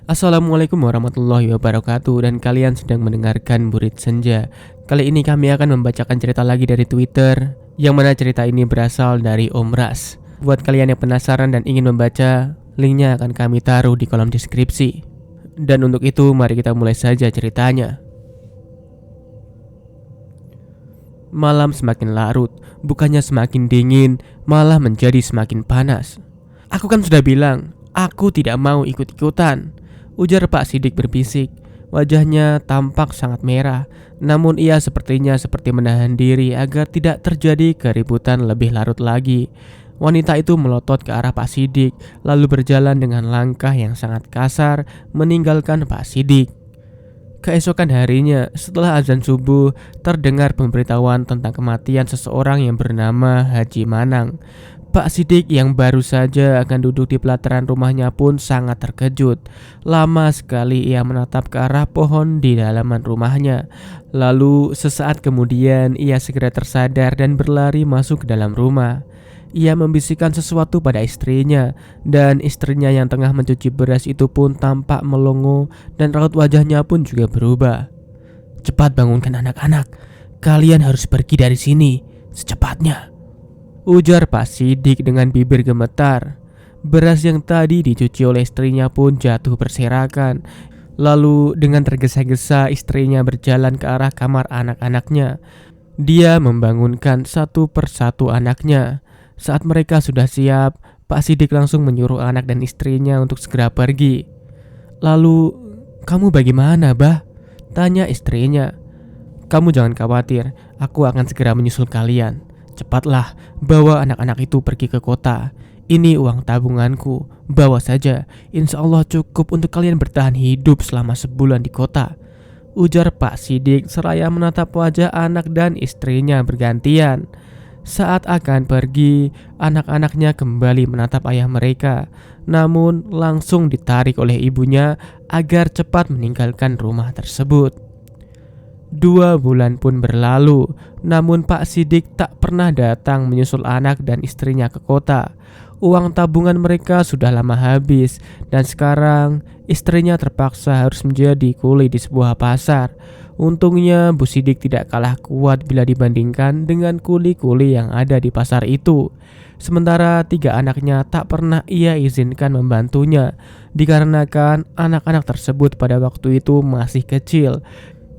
Assalamualaikum warahmatullahi wabarakatuh. Dan kalian sedang mendengarkan Burit Senja. Kali ini kami akan membacakan cerita lagi dari Twitter, yang mana cerita ini berasal dari Om Ras. Buat kalian yang penasaran dan ingin membaca, linknya akan kami taruh di kolom deskripsi. Dan untuk itu mari kita mulai saja ceritanya. Malam semakin larut, bukannya semakin dingin, malah menjadi semakin panas. "Aku kan sudah bilang, aku tidak mau ikut-ikutan," ujar Pak Sidik berbisik. Wajahnya tampak sangat merah, namun ia seperti menahan diri agar tidak terjadi keributan lebih larut lagi. Wanita itu melotot ke arah Pak Sidik, lalu berjalan dengan langkah yang sangat kasar meninggalkan Pak Sidik. Keesokan harinya, setelah azan subuh, terdengar pemberitahuan tentang kematian seseorang yang bernama Haji Manang. Pak Sidik yang baru saja akan duduk di pelataran rumahnya pun sangat terkejut. Lama sekali ia menatap ke arah pohon di halaman rumahnya. Lalu sesaat kemudian ia segera tersadar dan berlari masuk ke dalam rumah. Ia membisikkan sesuatu pada istrinya, dan istrinya yang tengah mencuci beras itu pun tampak melongo dan raut wajahnya pun juga berubah. "Cepat bangunkan anak-anak, kalian harus pergi dari sini secepatnya," ujar Pak Sidik dengan bibir gemetar. Beras yang tadi dicuci oleh istrinya pun jatuh berserakan. Lalu dengan tergesa-gesa istrinya berjalan ke arah kamar anak-anaknya. Dia membangunkan satu persatu anaknya. Saat mereka sudah siap, Pak Sidik langsung menyuruh anak dan istrinya untuk segera pergi. "Lalu, kamu bagaimana, Bah?" tanya istrinya. "Kamu jangan khawatir, aku akan segera menyusul kalian. Cepatlah, bawa anak-anak itu pergi ke kota. Ini uang tabunganku, bawa saja. Insya Allah cukup untuk kalian bertahan hidup selama sebulan di kota," ujar Pak Sidik seraya menatap wajah anak dan istrinya bergantian. Saat akan pergi, anak-anaknya kembali menatap ayah mereka, namun langsung ditarik oleh ibunya agar cepat meninggalkan rumah tersebut. 2 bulan pun berlalu, namun Pak Sidik tak pernah datang menyusul anak dan istrinya ke kota. Uang tabungan mereka sudah lama habis, dan sekarang istrinya terpaksa harus menjadi kuli di sebuah pasar. Untungnya Bu Sidik tidak kalah kuat bila dibandingkan dengan kuli-kuli yang ada di pasar itu. Sementara 3 anaknya tak pernah ia izinkan membantunya, dikarenakan anak-anak tersebut pada waktu itu masih kecil.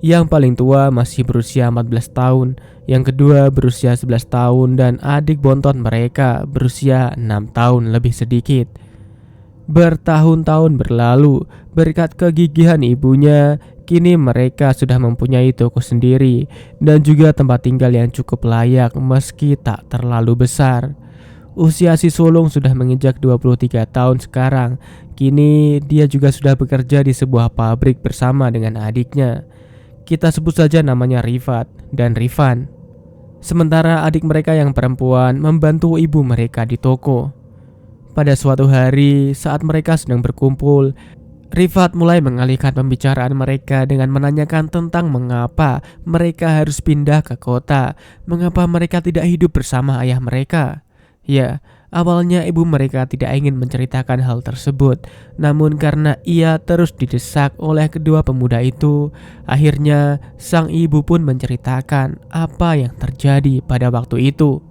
Yang paling tua masih berusia 14 tahun, yang kedua berusia 11 tahun, dan adik bontot mereka berusia 6 tahun lebih sedikit. Bertahun-tahun berlalu, berkat kegigihan ibunya, kini mereka sudah mempunyai toko sendiri dan juga tempat tinggal yang cukup layak meski tak terlalu besar. Usia si sulung sudah menginjak 23 tahun sekarang. Kini dia juga sudah bekerja di sebuah pabrik bersama dengan adiknya. Kita sebut saja namanya Rifat dan Rifan. Sementara adik mereka yang perempuan membantu ibu mereka di toko. Pada suatu hari saat mereka sedang berkumpul, Rifat mulai mengalihkan pembicaraan mereka dengan menanyakan tentang mengapa mereka harus pindah ke kota, mengapa mereka tidak hidup bersama ayah mereka. Ya, awalnya ibu mereka tidak ingin menceritakan hal tersebut, namun karena ia terus didesak oleh kedua pemuda itu, akhirnya sang ibu pun menceritakan apa yang terjadi pada waktu itu.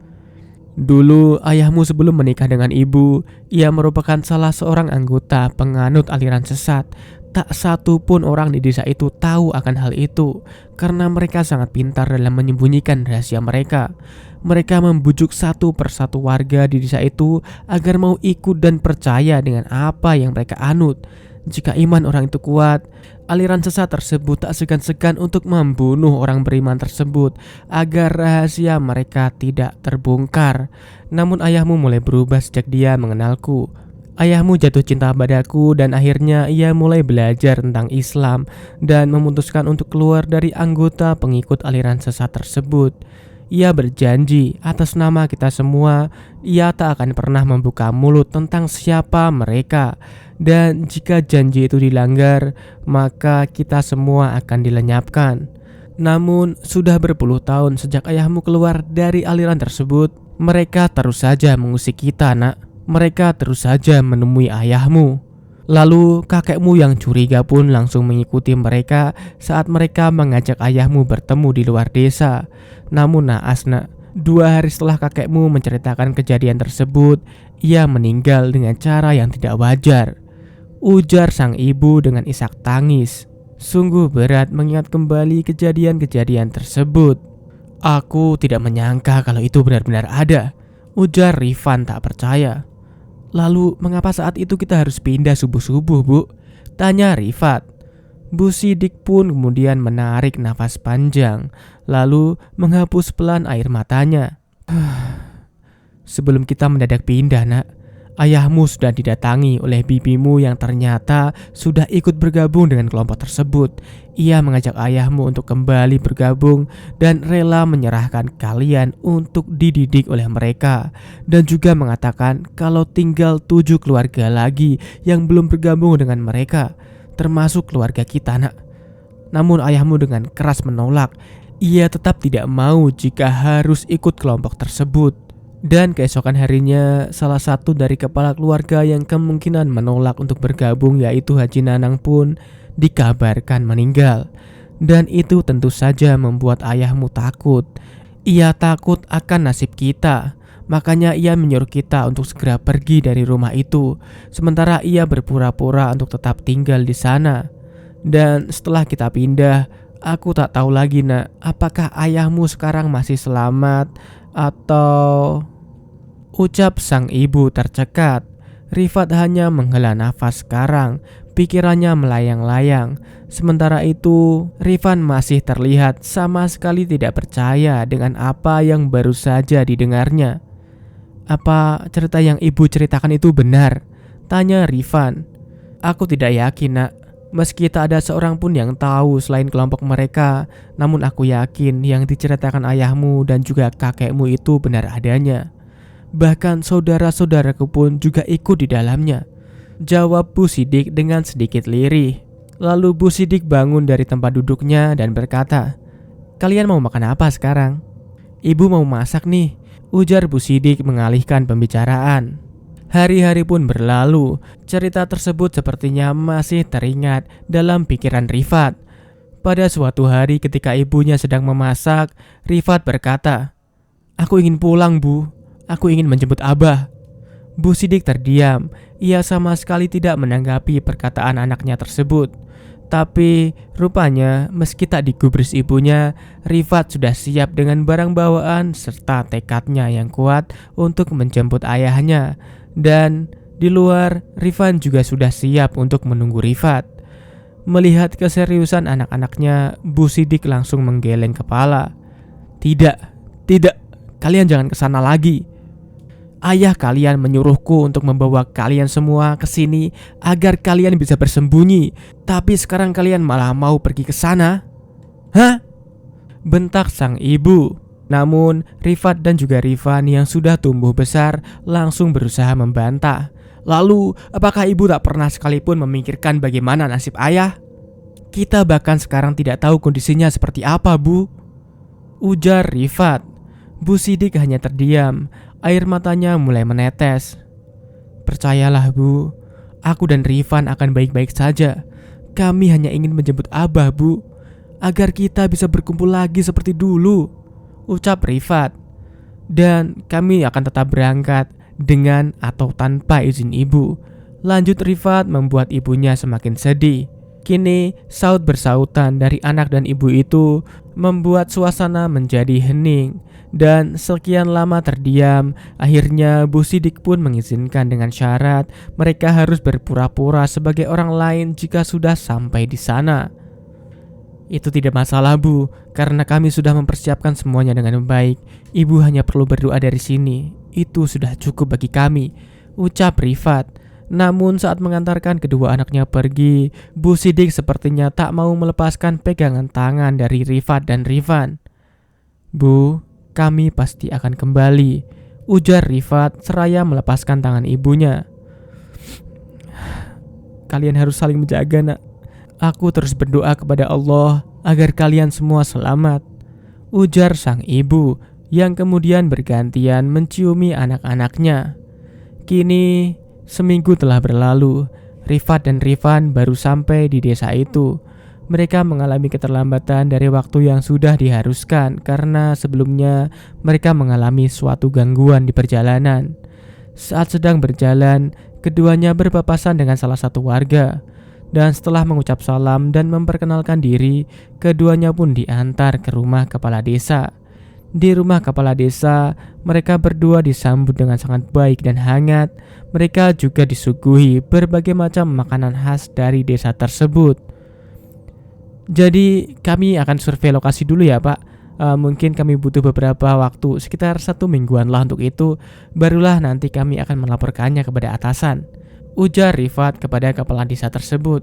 "Dulu ayahmu sebelum menikah dengan ibu, ia merupakan salah seorang anggota penganut aliran sesat. Tak satu pun orang di desa itu tahu akan hal itu, karena mereka sangat pintar dalam menyembunyikan rahasia mereka. Mereka membujuk satu persatu warga di desa itu agar mau ikut dan percaya dengan apa yang mereka anut. Jika iman orang itu kuat, aliran sesat tersebut tak segan-segan untuk membunuh orang beriman tersebut agar rahasia mereka tidak terbongkar. Namun ayahmu mulai berubah sejak dia mengenalku. Ayahmu jatuh cinta padaku dan akhirnya ia mulai belajar tentang Islam dan memutuskan untuk keluar dari anggota pengikut aliran sesat tersebut. Ia berjanji atas nama kita semua, ia tak akan pernah membuka mulut tentang siapa mereka. Dan jika janji itu dilanggar, maka kita semua akan dilenyapkan. Namun sudah berpuluh tahun sejak ayahmu keluar dari aliran tersebut, mereka terus saja mengusik kita, nak. Mereka terus saja menemui ayahmu. Lalu kakekmu yang curiga pun langsung mengikuti mereka saat mereka mengajak ayahmu bertemu di luar desa. Namun naas nak, 2 hari setelah kakekmu menceritakan kejadian tersebut, ia meninggal dengan cara yang tidak wajar. Ujar sang ibu dengan isak tangis. Sungguh berat mengingat kembali kejadian-kejadian tersebut. Aku tidak menyangka kalau itu benar-benar ada, ujar Rifan tak percaya. Lalu mengapa saat itu kita harus pindah subuh-subuh, Bu? Tanya Rifat. Bu Sidik pun kemudian menarik nafas panjang, lalu menghapus pelan air matanya. Sebelum kita mendadak pindah, nak, ayahmu sudah didatangi oleh bibimu yang ternyata sudah ikut bergabung dengan kelompok tersebut. Ia mengajak ayahmu untuk kembali bergabung dan rela menyerahkan kalian untuk dididik oleh mereka. Dan juga mengatakan kalau tinggal 7 keluarga lagi yang belum bergabung dengan mereka, termasuk keluarga kita, nak. Namun ayahmu dengan keras menolak. Ia tetap tidak mau jika harus ikut kelompok tersebut. Dan keesokan harinya, salah satu dari kepala keluarga yang kemungkinan menolak untuk bergabung, yaitu Haji Nanang pun dikabarkan meninggal. Dan itu tentu saja membuat ayahmu takut. Ia takut akan nasib kita. Makanya ia menyuruh kita untuk segera pergi dari rumah itu. Sementara ia berpura-pura untuk tetap tinggal di sana. Dan setelah kita pindah, aku tak tahu lagi, nak, apakah ayahmu sekarang masih selamat atau... Ucap sang ibu tercekat. Rifat hanya menghela nafas sekarang. Pikirannya melayang-layang. Sementara itu, Rifan masih terlihat sama sekali tidak percaya dengan apa yang baru saja didengarnya. Apa cerita yang ibu ceritakan itu benar? Tanya Rifan. Aku tidak yakin, nak. Meski tak ada seorang pun yang tahu selain kelompok mereka, namun aku yakin yang diceritakan ayahmu dan juga kakekmu itu benar adanya. Bahkan saudara-saudaraku pun juga ikut di dalamnya, jawab Bu Sidik dengan sedikit lirih. Lalu Bu Sidik bangun dari tempat duduknya dan berkata, "Kalian mau makan apa sekarang?" "Ibu mau masak nih," ujar Bu Sidik mengalihkan pembicaraan. Hari-hari pun berlalu. Cerita tersebut sepertinya masih teringat dalam pikiran Rifat. Pada suatu hari ketika ibunya sedang memasak, Rifat berkata, "Aku ingin pulang, Bu. Aku ingin menjemput Abah." Bu Sidik terdiam. Ia sama sekali tidak menanggapi perkataan anaknya tersebut. Tapi rupanya meski tak digubris ibunya, Rifat sudah siap dengan barang bawaan serta tekadnya yang kuat untuk menjemput ayahnya. Dan di luar, Rifan juga sudah siap untuk menunggu Rifat. Melihat keseriusan anak-anaknya, Bu Sidik langsung menggeleng kepala. Tidak, kalian jangan kesana lagi. Ayah kalian menyuruhku untuk membawa kalian semua ke sini agar kalian bisa bersembunyi. Tapi sekarang kalian malah mau pergi ke sana? Hah? Bentak sang ibu. Namun Rifat dan juga Rifan yang sudah tumbuh besar langsung berusaha membantah. Lalu apakah ibu tak pernah sekalipun memikirkan bagaimana nasib ayah? Kita bahkan sekarang tidak tahu kondisinya seperti apa, Bu, ujar Rifat. Bu Sidik hanya terdiam. Air matanya mulai menetes. Percayalah, Bu, aku dan Rifan akan baik-baik saja. Kami hanya ingin menjemput Abah, Bu, agar kita bisa berkumpul lagi seperti dulu, ucap Rifat. Dan kami akan tetap berangkat dengan atau tanpa izin ibu, lanjut Rifat, membuat ibunya semakin sedih. Kini saut bersautan dari anak dan ibu itu membuat suasana menjadi hening. Dan sekian lama terdiam, akhirnya Bu Sidik pun mengizinkan dengan syarat mereka harus berpura-pura sebagai orang lain jika sudah sampai di sana. Itu tidak masalah, Bu, karena kami sudah mempersiapkan semuanya dengan baik. Ibu hanya perlu berdoa dari sini. Itu sudah cukup bagi kami, ucap Rifat. Namun saat mengantarkan kedua anaknya pergi, Bu Sidik sepertinya tak mau melepaskan pegangan tangan dari Rifat dan Rifan. Bu, kami pasti akan kembali, ujar Rifat seraya melepaskan tangan ibunya. Kalian harus saling menjaga, nak. Aku terus berdoa kepada Allah agar kalian semua selamat, ujar sang ibu yang kemudian bergantian menciumi anak-anaknya. Kini seminggu telah berlalu Rifat dan Rifan baru sampai di desa itu. Mereka mengalami keterlambatan dari waktu yang sudah diharuskan karena sebelumnya mereka mengalami suatu gangguan di perjalanan. Saat sedang berjalan, keduanya berpapasan dengan salah satu warga. Dan setelah mengucap salam dan memperkenalkan diri, keduanya pun diantar ke rumah kepala desa. Di rumah kepala desa, mereka berdua disambut dengan sangat baik dan hangat. Mereka juga disuguhi berbagai macam makanan khas dari desa tersebut. Jadi kami akan survei lokasi dulu ya Pak. Mungkin kami butuh beberapa waktu, sekitar 1 mingguan lah untuk itu. Barulah nanti kami akan melaporkannya kepada atasan, ujar Rifat kepada kepala desa tersebut.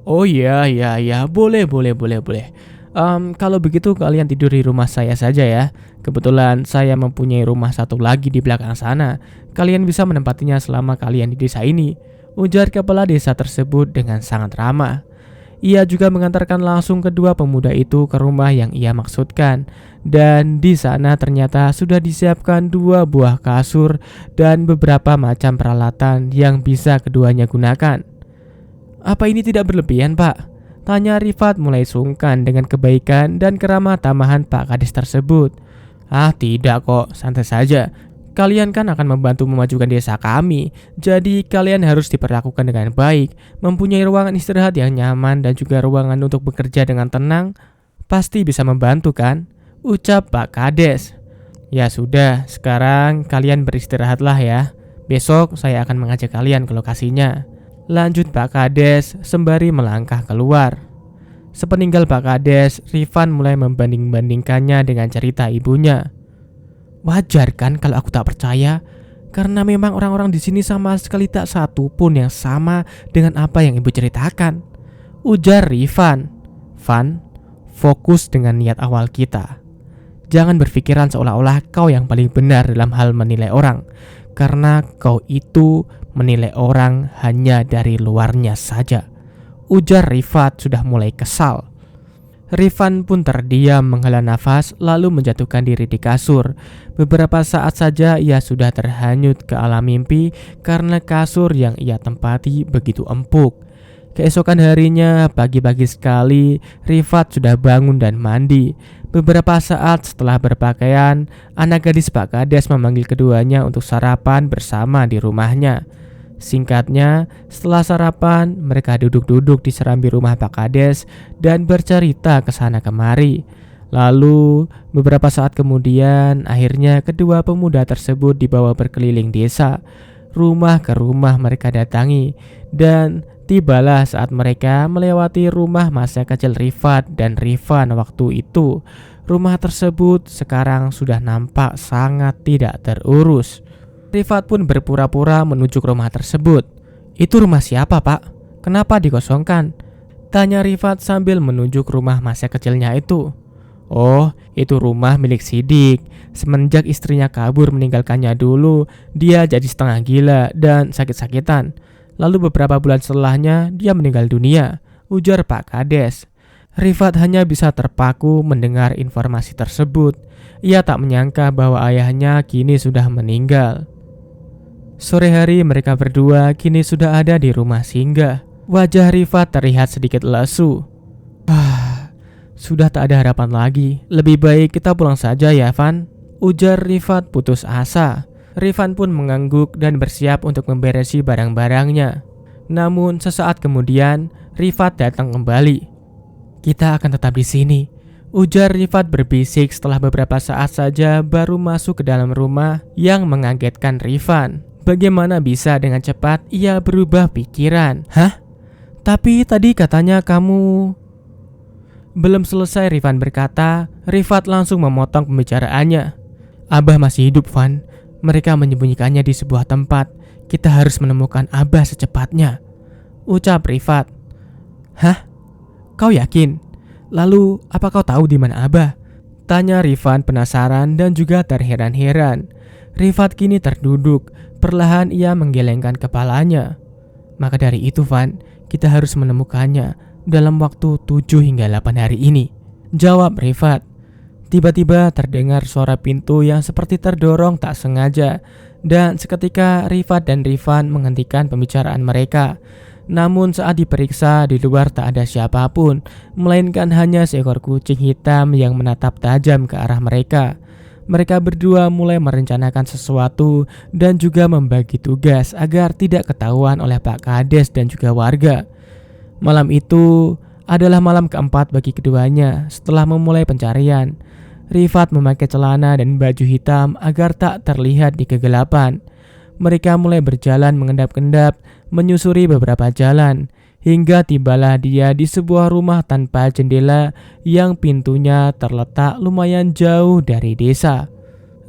Oh iya, boleh. Kalau begitu kalian tidur di rumah saya saja ya. Kebetulan saya mempunyai rumah satu lagi di belakang sana. Kalian bisa menempatinya selama kalian di desa ini, ujar kepala desa tersebut dengan sangat ramah. Ia juga mengantarkan langsung kedua pemuda itu ke rumah yang ia maksudkan. Dan di sana ternyata sudah disiapkan 2 buah kasur dan beberapa macam peralatan yang bisa keduanya gunakan. Apa ini tidak berlebihan, Pak? Tanya Rifat mulai sungkan dengan kebaikan dan keramah tamahan Pak Kades tersebut. Ah, tidak kok, santai saja. Kalian kan akan membantu memajukan desa kami, jadi kalian harus diperlakukan dengan baik, mempunyai ruangan istirahat yang nyaman dan juga ruangan untuk bekerja dengan tenang. Pasti bisa membantu kan? Ucap Pak Kades. Ya sudah, sekarang kalian beristirahatlah ya. Besok saya akan mengajak kalian ke lokasinya. Lanjut Pak Kades sembari melangkah keluar. Sepeninggal Pak Kades, Rifan mulai membanding-bandingkannya dengan cerita ibunya. Wajar kan kalau aku tak percaya, karena memang orang-orang di sini sama sekali tak satu pun yang sama dengan apa yang ibu ceritakan, ujar Rifan. Van, fokus dengan niat awal kita. Jangan berpikiran seolah-olah kau yang paling benar dalam hal menilai orang, karena kau itu menilai orang hanya dari luarnya saja, ujar Rifat sudah mulai kesal. Rifan pun terdiam menghela nafas lalu menjatuhkan diri di kasur. Beberapa saat saja ia sudah terhanyut ke alam mimpi karena kasur yang ia tempati begitu empuk. Keesokan harinya, pagi-pagi sekali, Rifat sudah bangun dan mandi. Beberapa saat setelah berpakaian, anak gadis Pak Kades memanggil keduanya untuk sarapan bersama di rumahnya. Singkatnya, setelah sarapan, mereka duduk-duduk di serambi rumah Pak Kades dan bercerita ke sana kemari. Lalu, beberapa saat kemudian, akhirnya kedua pemuda tersebut dibawa berkeliling desa. Rumah ke rumah mereka datangi, dan tibalah saat mereka melewati rumah masa kecil Rifat dan Rifan waktu itu. Rumah tersebut sekarang sudah nampak sangat tidak terurus. Rifat pun berpura-pura menuju ke rumah tersebut. Itu rumah siapa, Pak? Kenapa dikosongkan? Tanya Rifat sambil menuju ke rumah masa kecilnya itu. Oh, itu rumah milik Sidik. Semenjak istrinya kabur meninggalkannya dulu, dia jadi setengah gila dan sakit-sakitan. Lalu beberapa bulan setelahnya, dia meninggal dunia, ujar Pak Kades. Rifat hanya bisa terpaku mendengar informasi tersebut. Ia tak menyangka bahwa ayahnya kini sudah meninggal. Sore hari mereka berdua kini sudah ada di rumah singgah. Wajah Rifat terlihat sedikit lesu. Sudah tak ada harapan lagi. Lebih baik kita pulang saja ya, Van, ujar Rifat putus asa. Rifan pun mengangguk dan bersiap untuk memberesi barang-barangnya. Namun sesaat kemudian Rifat datang kembali. Kita akan tetap di sini, ujar Rifat berbisik setelah beberapa saat saja baru masuk ke dalam rumah yang mengagetkan Rifan. Bagaimana bisa dengan cepat ia berubah pikiran? Hah? Tapi tadi katanya kamu... Belum selesai Rifan berkata, Rifat langsung memotong pembicaraannya. Abah masih hidup, Van. Mereka menyembunyikannya di sebuah tempat. Kita harus menemukan Abah secepatnya, ucap Rifat. Hah? Kau yakin? Lalu apa kau tahu di mana Abah? Tanya Rifan penasaran dan juga terheran-heran. Rifat kini terduduk. Perlahan ia menggelengkan kepalanya. Maka dari itu, Van, kita harus menemukannya dalam waktu 7 hingga 8 hari ini, jawab Rifat. Tiba-tiba terdengar suara pintu yang seperti terdorong tak sengaja, dan seketika Rifat dan Rifan menghentikan pembicaraan mereka. Namun saat diperiksa, di luar tak ada siapapun, melainkan hanya seekor kucing hitam yang menatap tajam ke arah mereka. Mereka berdua mulai merencanakan sesuatu dan juga membagi tugas agar tidak ketahuan oleh Pak Kades dan juga warga. Malam itu adalah malam keempat bagi keduanya setelah memulai pencarian. Rifat memakai celana dan baju hitam agar tak terlihat di kegelapan. Mereka mulai berjalan mengendap-endap, menyusuri beberapa jalan, hingga tibalah dia di sebuah rumah tanpa jendela yang pintunya terletak lumayan jauh dari desa.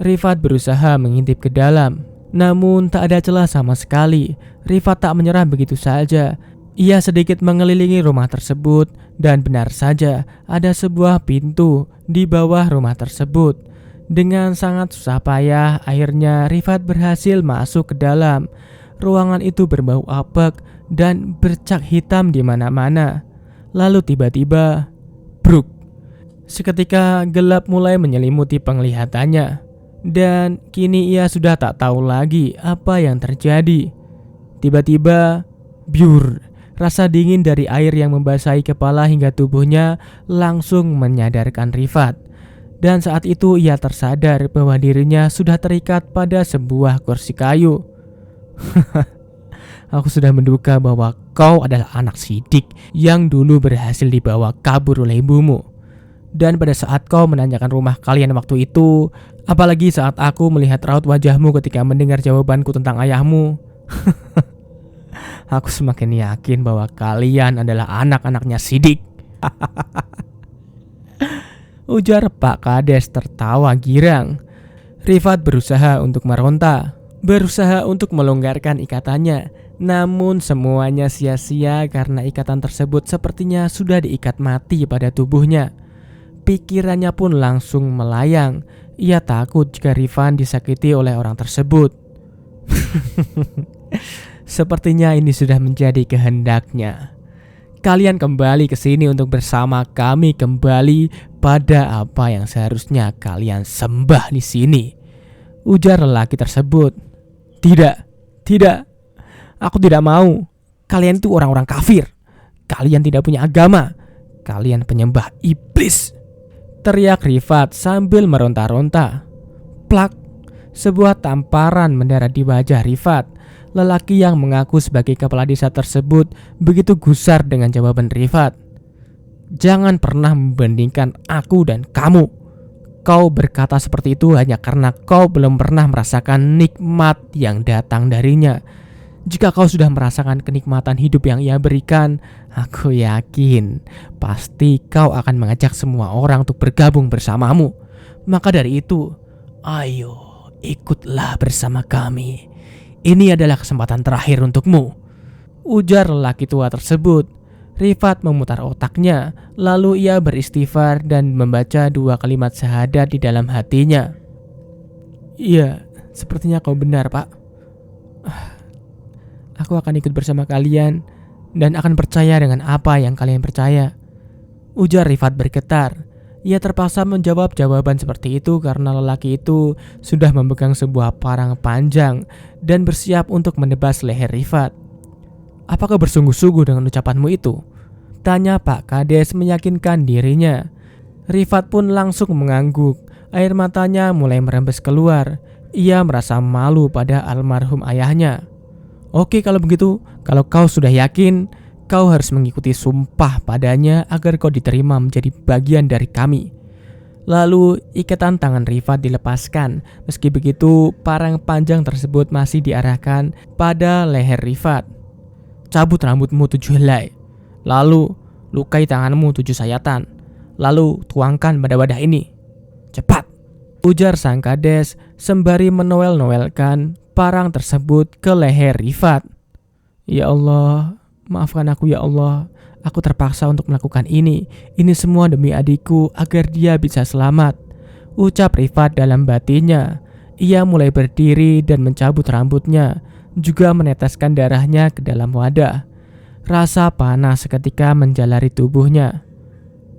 Rifat berusaha mengintip ke dalam, namun tak ada celah sama sekali. Rifat tak menyerah begitu saja. Ia sedikit mengelilingi rumah tersebut dan benar saja ada sebuah pintu di bawah rumah tersebut. Dengan sangat susah payah, akhirnya Rifat berhasil masuk ke dalam. Ruangan itu berbau apek dan bercak hitam di mana-mana. Lalu tiba-tiba, bruk. Seketika gelap mulai menyelimuti penglihatannya. Dan kini ia sudah tak tahu lagi apa yang terjadi. Tiba-tiba, biur. Rasa dingin dari air yang membasahi kepala hingga tubuhnya langsung menyadarkan Rifat. Dan saat itu ia tersadar bahwa dirinya sudah terikat pada sebuah kursi kayu. Aku sudah menduga bahwa kau adalah anak Sidik yang dulu berhasil dibawa kabur oleh ibumu. Dan pada saat kau menanyakan rumah kalian waktu itu, apalagi saat aku melihat raut wajahmu ketika mendengar jawabanku tentang ayahmu, aku semakin yakin bahwa kalian adalah anak-anaknya Sidik. Ujar Pak Kades tertawa girang. Rifat berusaha untuk meronta, berusaha untuk melonggarkan ikatannya. Namun semuanya sia-sia karena ikatan tersebut sepertinya sudah diikat mati pada tubuhnya. Pikirannya pun langsung melayang. Ia takut jika Rifan disakiti oleh orang tersebut. Sepertinya ini sudah menjadi kehendaknya. Kalian kembali ke sini untuk bersama kami kembali pada apa yang seharusnya kalian sembah di sini. Ujar lelaki tersebut. Tidak, tidak. Aku tidak mau. Kalian itu orang-orang kafir. Kalian tidak punya agama. Kalian penyembah iblis. Teriak Rifat sambil meronta-ronta. Plak. Sebuah tamparan mendarat di wajah Rifat. Lelaki yang mengaku sebagai kepala desa tersebut begitu gusar dengan jawaban Rifat. Jangan pernah membandingkan aku dan kamu. Kau berkata seperti itu hanya karena kau belum pernah merasakan nikmat yang datang darinya. Jika kau sudah merasakan kenikmatan hidup yang ia berikan, aku yakin pasti kau akan mengajak semua orang untuk bergabung bersamamu. Maka dari itu, ayo ikutlah bersama kami. Ini adalah kesempatan terakhir untukmu. Ujar lelaki tua tersebut. Rifat memutar otaknya, lalu ia beristighfar dan membaca 2 kalimat syahadat di dalam hatinya. Iya, sepertinya kau benar, Pak. Aku akan ikut bersama kalian dan akan percaya dengan apa yang kalian percaya. Ujar Rifat bergetar. Ia terpaksa menjawab jawaban seperti itu karena lelaki itu sudah memegang sebuah parang panjang dan bersiap untuk menebas leher Rifat. Apakah bersungguh-sungguh dengan ucapanmu itu? Tanya Pak Kades meyakinkan dirinya. Rifat pun langsung mengangguk. Air matanya mulai merembes keluar. Ia merasa malu pada almarhum ayahnya. Oke, kalau begitu, kalau kau sudah yakin, kau harus mengikuti sumpah padanya agar kau diterima menjadi bagian dari kami. Lalu ikatan tangan Rifat dilepaskan. Meski begitu, parang panjang tersebut masih diarahkan pada leher Rifat. Cabut rambutmu 7 helai. Lalu lukai tanganmu 7 sayatan. Lalu tuangkan pada wadah ini. Cepat! Ujar sang kades sembari menoel-noelkan parang tersebut ke leher Rifat. Ya Allah, maafkan aku ya Allah. Aku terpaksa untuk melakukan ini. Ini semua demi adikku agar dia bisa selamat. Ucap Rifat dalam batinnya. Ia mulai berdiri dan mencabut rambutnya, juga meneteskan darahnya ke dalam wadah. Rasa panas seketika menjalari tubuhnya.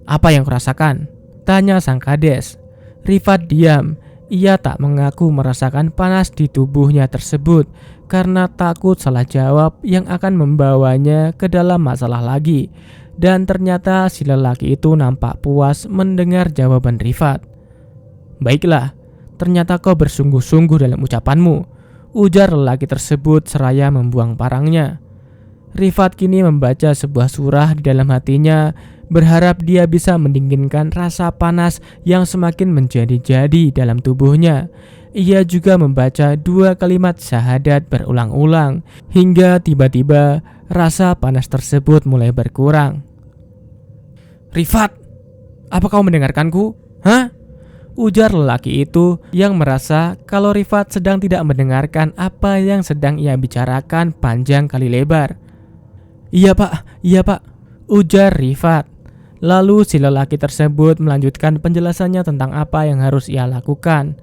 Apa yang kurasakan? Tanya sang kades. Rifat diam. Ia tak mengaku merasakan panas di tubuhnya tersebut karena takut salah jawab yang akan membawanya ke dalam masalah lagi. Dan ternyata si lelaki itu nampak puas mendengar jawaban Rifat. "Baiklah, ternyata kau bersungguh-sungguh dalam ucapanmu," ujar lelaki tersebut seraya membuang parangnya. Rifat kini membaca sebuah surah di dalam hatinya, berharap dia bisa mendinginkan rasa panas yang semakin menjadi-jadi dalam tubuhnya. Ia juga membaca 2 kalimat syahadat berulang-ulang, hingga tiba-tiba rasa panas tersebut mulai berkurang. "Rifat, apa kau mendengarkanku? Hah?" ujar lelaki itu yang merasa kalau Rifat sedang tidak mendengarkan apa yang sedang ia bicarakan panjang kali lebar. Iya pak, ujar Rifat. Lalu si lelaki tersebut melanjutkan penjelasannya tentang apa yang harus ia lakukan.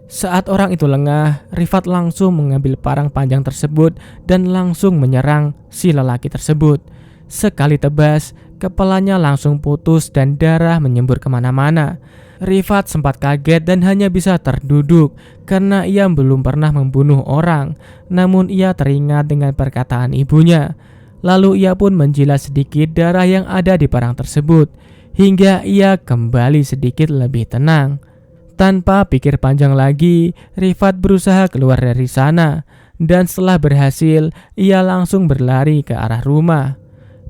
Saat orang itu lengah, Rifat langsung mengambil parang panjang tersebut dan langsung menyerang si lelaki tersebut. Sekali tebas, kepalanya langsung putus dan darah menyembur kemana-mana. Rifat sempat kaget dan hanya bisa terduduk karena ia belum pernah membunuh orang. Namun ia teringat dengan perkataan ibunya. Lalu ia pun menjilat sedikit darah yang ada di parang tersebut, hingga ia kembali sedikit lebih tenang. Tanpa pikir panjang lagi, Rifat berusaha keluar dari sana, dan setelah berhasil, ia langsung berlari ke arah rumah.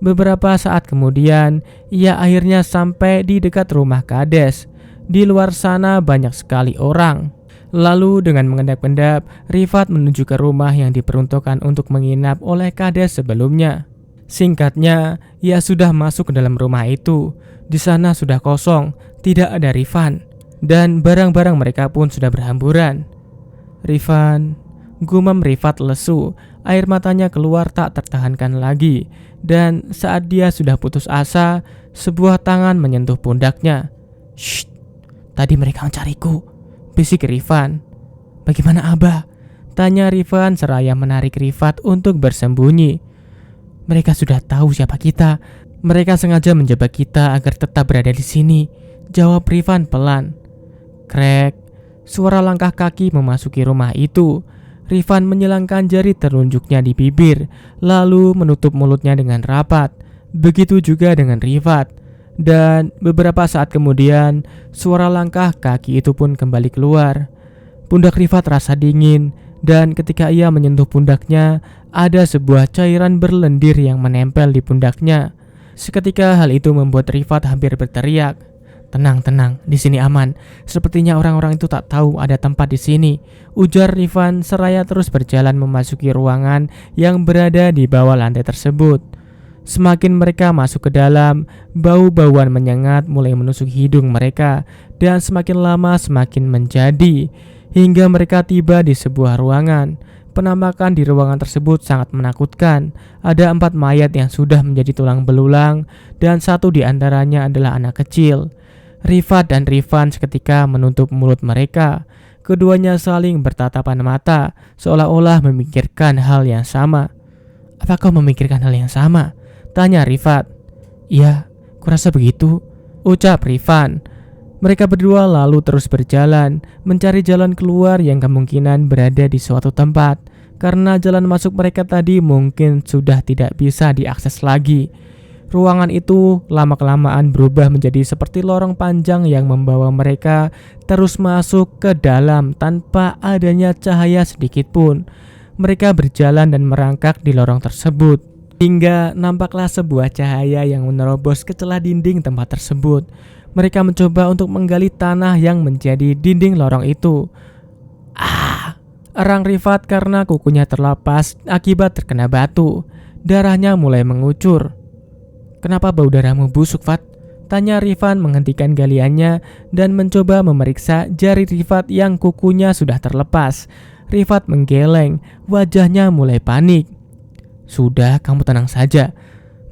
Beberapa saat kemudian, ia akhirnya sampai di dekat rumah Kades. Di luar sana banyak sekali orang. Lalu dengan mengendap-endap, Rifat menuju ke rumah yang diperuntukkan untuk menginap oleh Kades sebelumnya. Singkatnya, ia sudah masuk ke dalam rumah itu. Di sana sudah kosong, tidak ada Rifan. Dan barang-barang mereka pun sudah berhamburan. "Rifan," gumam Rifat lesu. Air matanya keluar tak tertahankan lagi. Dan saat dia sudah putus asa, sebuah tangan menyentuh pundaknya. "Shh, tadi mereka mencariku," bisik Rifan. "Bagaimana Abah?" tanya Rifan seraya menarik Rifat untuk bersembunyi. "Mereka sudah tahu siapa kita. Mereka sengaja menjebak kita agar tetap berada di sini," jawab Rifan pelan. Krek, suara langkah kaki memasuki rumah itu. Rifan menyilangkan jari telunjuknya di bibir, lalu menutup mulutnya dengan rapat. Begitu juga dengan Rifat. Dan beberapa saat kemudian, suara langkah kaki itu pun kembali keluar. Pundak Rifat terasa dingin, dan ketika ia menyentuh pundaknya, ada sebuah cairan berlendir yang menempel di pundaknya. Seketika hal itu membuat Rifat hampir berteriak. Tenang, di sini aman. Sepertinya orang-orang itu tak tahu ada tempat di sini," ujar Rifan seraya terus berjalan memasuki ruangan yang berada di bawah lantai tersebut. Semakin mereka masuk ke dalam, bau-bauan menyengat mulai menusuk hidung mereka, dan semakin lama semakin menjadi, hingga mereka tiba di sebuah ruangan. Penampakan di ruangan tersebut sangat menakutkan. Ada 4 mayat yang sudah menjadi tulang belulang, dan 1 di antaranya adalah anak kecil. Rifat dan Rifan seketika menutup mulut mereka. Keduanya saling bertatapan mata, seolah-olah memikirkan hal yang sama. "Apa kau memikirkan hal yang sama?" tanya Rifat. "Iya, kurasa begitu," ucap Rifan. Mereka berdua lalu terus berjalan, mencari jalan keluar yang kemungkinan berada di suatu tempat, karena jalan masuk mereka tadi mungkin sudah tidak bisa diakses lagi. Ruangan itu lama-kelamaan berubah menjadi seperti lorong panjang yang membawa mereka terus masuk ke dalam tanpa adanya cahaya sedikit pun. Mereka berjalan dan merangkak di lorong tersebut, hingga nampaklah sebuah cahaya yang menerobos ke celah dinding tempat tersebut. Mereka mencoba untuk menggali tanah yang menjadi dinding lorong itu. "Ah!" erang Rifat karena kukunya terlepas akibat terkena batu. Darahnya mulai mengucur. "Kenapa bau darahmu busuk, Fat?" tanya Rifan menghentikan galiannya dan mencoba memeriksa jari Rifat yang kukunya sudah terlepas. Rifat menggeleng, wajahnya mulai panik. "Sudah, kamu tenang saja.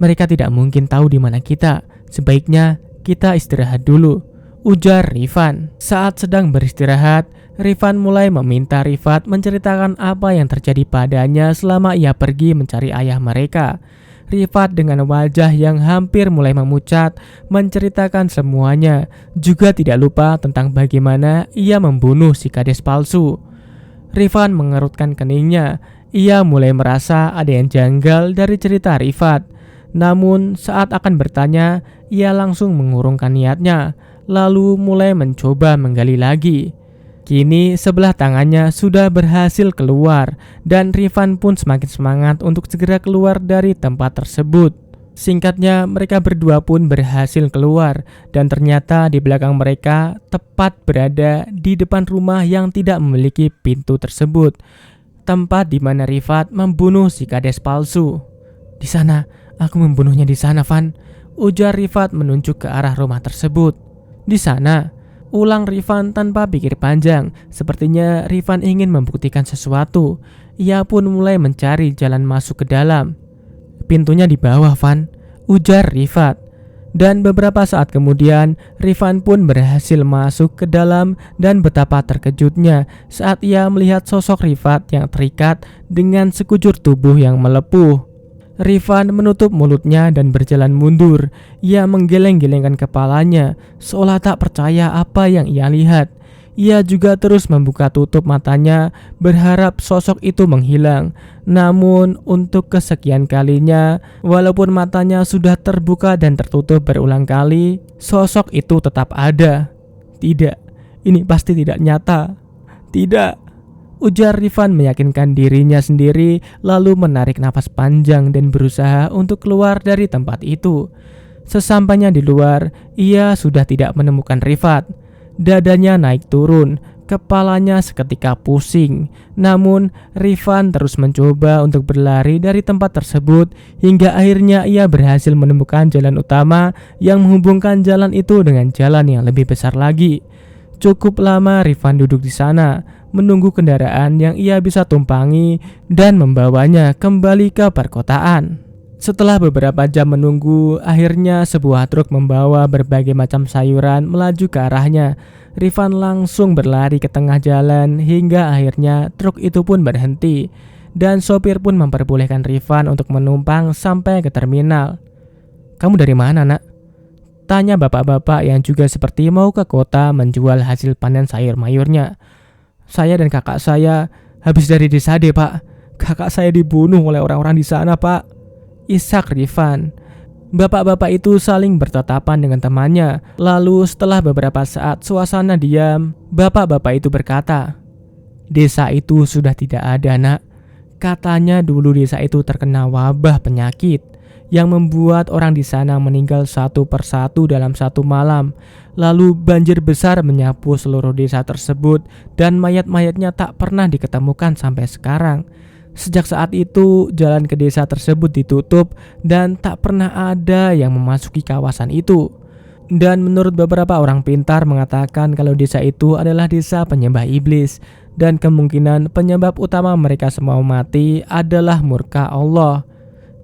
Mereka tidak mungkin tahu di mana kita. Sebaiknya kita istirahat dulu," ujar Rifan. Saat sedang beristirahat, Rifan mulai meminta Rifat menceritakan apa yang terjadi padanya selama ia pergi mencari ayah mereka. Rifat dengan wajah yang hampir mulai memucat menceritakan semuanya, juga tidak lupa tentang bagaimana ia membunuh si kades palsu. Rifan mengerutkan keningnya. Ia mulai merasa ada yang janggal dari cerita Rifat. Namun saat akan bertanya, ia langsung mengurungkan niatnya, lalu mulai mencoba menggali lagi. Kini sebelah tangannya sudah berhasil keluar dan Rifan pun semakin semangat untuk segera keluar dari tempat tersebut. Singkatnya, mereka berdua pun berhasil keluar dan ternyata di belakang mereka tepat berada di depan rumah yang tidak memiliki pintu tersebut, tempat di mana Rifat membunuh si kades palsu. "Di sana, aku membunuhnya di sana, Van," ujar Rifat menunjuk ke arah rumah tersebut. "Di sana?" ulang Rifan tanpa pikir panjang. Sepertinya Rifan ingin membuktikan sesuatu. Ia pun mulai mencari jalan masuk ke dalam. "Pintunya di bawah, Van," ujar Rifat. Dan beberapa saat kemudian, Rifan pun berhasil masuk ke dalam dan betapa terkejutnya saat ia melihat sosok Rifat yang terikat dengan sekujur tubuh yang melepuh. Rifan menutup mulutnya dan berjalan mundur. Ia menggeleng-gelengkan kepalanya, seolah tak percaya apa yang ia lihat. Ia juga terus membuka tutup matanya, berharap sosok itu menghilang. Namun untuk kesekian kalinya, walaupun matanya sudah terbuka dan tertutup berulang kali, sosok itu tetap ada. "Tidak, ini pasti tidak nyata. Tidak," ujar Rifan meyakinkan dirinya sendiri, lalu menarik napas panjang dan berusaha untuk keluar dari tempat itu. Sesampainya di luar, ia sudah tidak menemukan Rifat. Dadanya naik turun, kepalanya seketika pusing. Namun Rifan terus mencoba untuk berlari dari tempat tersebut hingga akhirnya ia berhasil menemukan jalan utama yang menghubungkan jalan itu dengan jalan yang lebih besar lagi. Cukup lama Rifan duduk di sana, menunggu kendaraan yang ia bisa tumpangi dan membawanya kembali ke perkotaan. Setelah beberapa jam menunggu, akhirnya sebuah truk membawa berbagai macam sayuran melaju ke arahnya. Rifan langsung berlari ke tengah jalan hingga akhirnya truk itu pun berhenti dan sopir pun memperbolehkan Rifan untuk menumpang sampai ke terminal. "Kamu dari mana, Nak?" tanya bapak-bapak yang juga seperti mau ke kota menjual hasil panen sayur mayurnya. "Saya dan kakak saya habis dari desa D, Pak. Kakak saya dibunuh oleh orang-orang di sana, Pak," isak Rifan. Bapak-bapak itu saling bertatapan dengan temannya. Lalu setelah beberapa saat suasana diam, bapak-bapak itu berkata, "Desa itu sudah tidak ada, Nak. Katanya dulu desa itu terkena wabah penyakit yang membuat orang di sana meninggal satu persatu dalam satu malam. Lalu banjir besar menyapu seluruh desa tersebut dan mayat-mayatnya tak pernah diketemukan sampai sekarang. Sejak saat itu jalan ke desa tersebut ditutup dan tak pernah ada yang memasuki kawasan itu. Dan menurut beberapa orang pintar mengatakan kalau desa itu adalah desa penyembah iblis dan kemungkinan penyebab utama mereka semua mati adalah murka Allah,"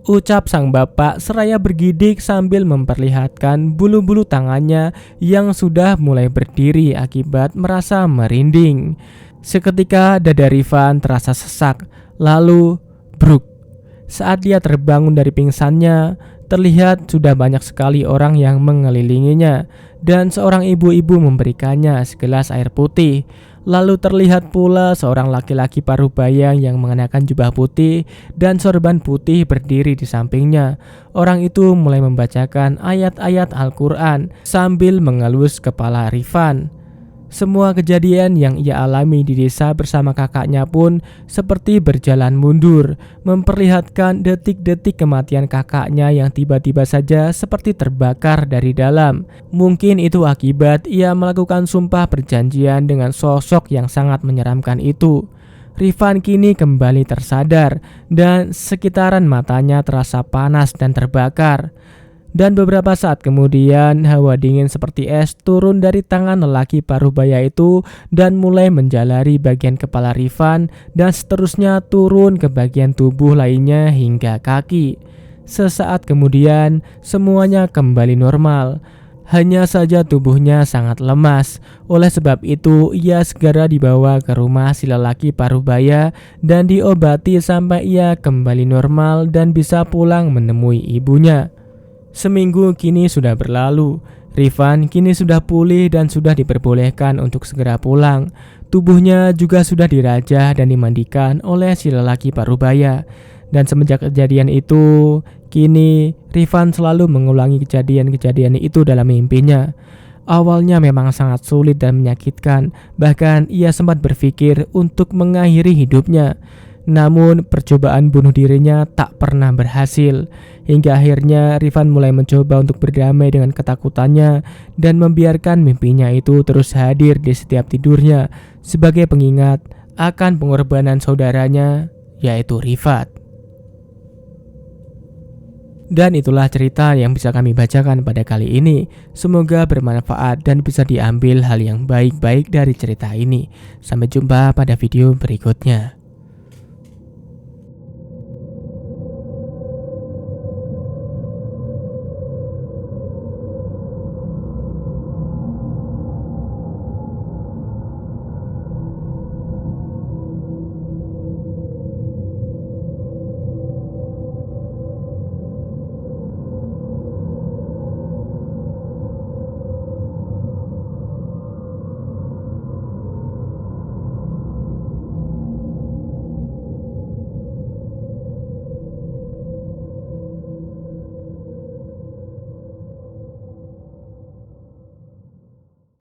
ucap sang bapak seraya bergidik sambil memperlihatkan bulu-bulu tangannya yang sudah mulai berdiri akibat merasa merinding. Seketika dada Rifan terasa sesak, lalu bruk. Saat dia terbangun dari pingsannya, terlihat sudah banyak sekali orang yang mengelilinginya dan seorang ibu-ibu memberikannya segelas air putih. Lalu terlihat pula seorang laki-laki parubaya yang mengenakan jubah putih dan sorban putih berdiri di sampingnya. Orang itu mulai membacakan ayat-ayat Al-Quran sambil mengelus kepala Rifan. Semua kejadian yang ia alami di desa bersama kakaknya pun seperti berjalan mundur, memperlihatkan detik-detik kematian kakaknya yang tiba-tiba saja seperti terbakar dari dalam. Mungkin itu akibat ia melakukan sumpah perjanjian dengan sosok yang sangat menyeramkan itu. Rifan kini kembali tersadar dan sekitaran matanya terasa panas dan terbakar. Dan beberapa saat kemudian hawa dingin seperti es turun dari tangan lelaki parubaya itu dan mulai menjalari bagian kepala Rifan dan seterusnya turun ke bagian tubuh lainnya hingga kaki. Sesaat kemudian semuanya kembali normal. Hanya saja tubuhnya sangat lemas. Oleh sebab itu, ia segera dibawa ke rumah si lelaki parubaya dan diobati sampai ia kembali normal dan bisa pulang menemui ibunya. Seminggu kini sudah berlalu. Rifan kini sudah pulih dan sudah diperbolehkan untuk segera pulang. Tubuhnya juga sudah dirajah dan dimandikan oleh si lelaki parubaya. Dan semenjak kejadian itu, kini Rifan selalu mengulangi kejadian-kejadian itu dalam mimpinya. Awalnya memang sangat sulit dan menyakitkan, bahkan ia sempat berpikir untuk mengakhiri hidupnya. Namun percobaan bunuh dirinya tak pernah berhasil. Hingga akhirnya Rifan mulai mencoba untuk berdamai dengan ketakutannya dan membiarkan mimpinya itu terus hadir di setiap tidurnya sebagai pengingat akan pengorbanan saudaranya, yaitu Rifat. Dan itulah cerita yang bisa kami bacakan pada kali ini. Semoga bermanfaat dan bisa diambil hal yang baik-baik dari cerita ini. Sampai jumpa pada video berikutnya.